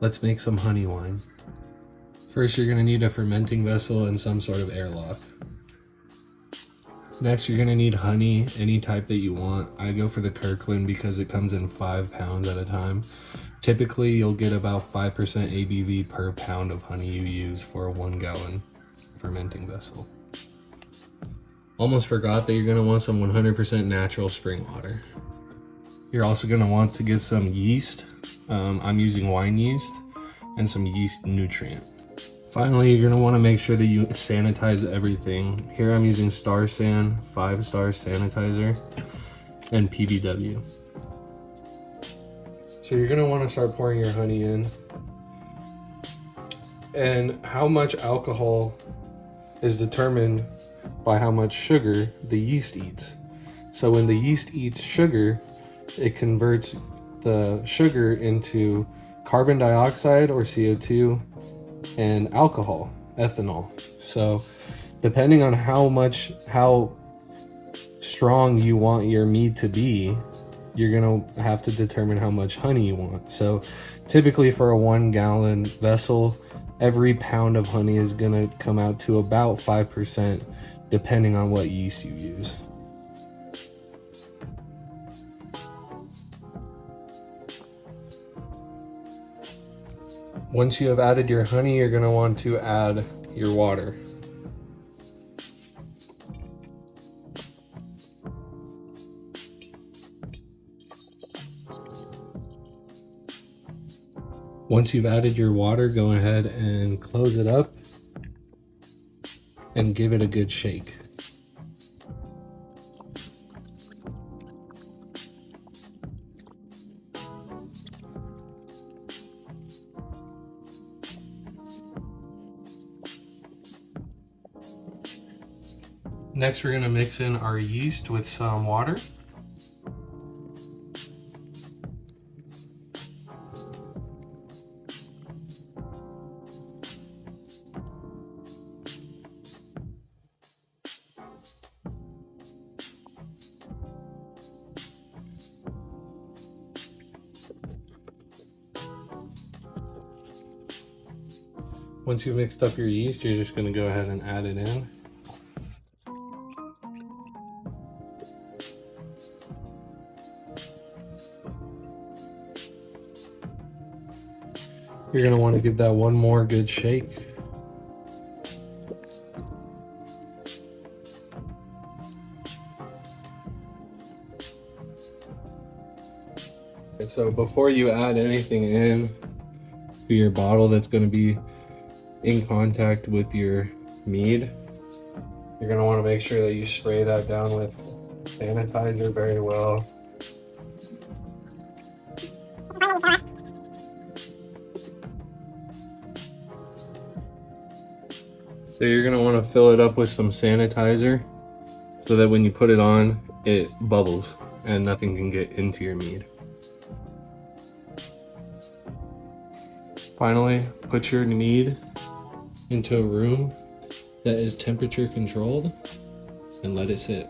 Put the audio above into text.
Let's make some honey wine. First, you're going to need a fermenting vessel and some sort of airlock. Next, you're going to need honey, any type that you want. I go for the Kirkland because it comes in 5 pounds at a time. Typically, you'll get about 5% ABV per pound of honey you use for a 1 gallon fermenting vessel. Almost forgot that you're going to want some 100% natural spring water. You're also going to want to get some yeast. I'm using wine yeast and some yeast nutrient. Finally, you're going to want to make sure that you sanitize everything. Here I'm using Star San 5-star sanitizer and PBW. So you're going to want to start pouring your honey in. And how much alcohol is determined by how much sugar the yeast eats. So when the yeast eats sugar, it converts the sugar into carbon dioxide or CO2 and alcohol, ethanol. So depending on how strong you want your mead to be, you're gonna have to determine how much honey you want. So typically for a 1 gallon vessel, every pound of honey is gonna come out to about 5%, depending on what yeast you use. Once you have added your honey, you're going to want to add your water. Once you've added your water, go ahead and close it up and give it a good shake. Next, we're going to mix in our yeast with some water. Once you've mixed up your yeast, you're just going to go ahead and add it in. You're going to want to give that one more good shake. And so before you add anything in to your bottle that's going to be in contact with your mead, you're going to want to make sure that you spray that down with sanitizer very well. So you're going to want to fill it up with some sanitizer so that when you put it on, it bubbles and nothing can get into your mead. Finally, put your mead into a room that is temperature controlled and let it sit.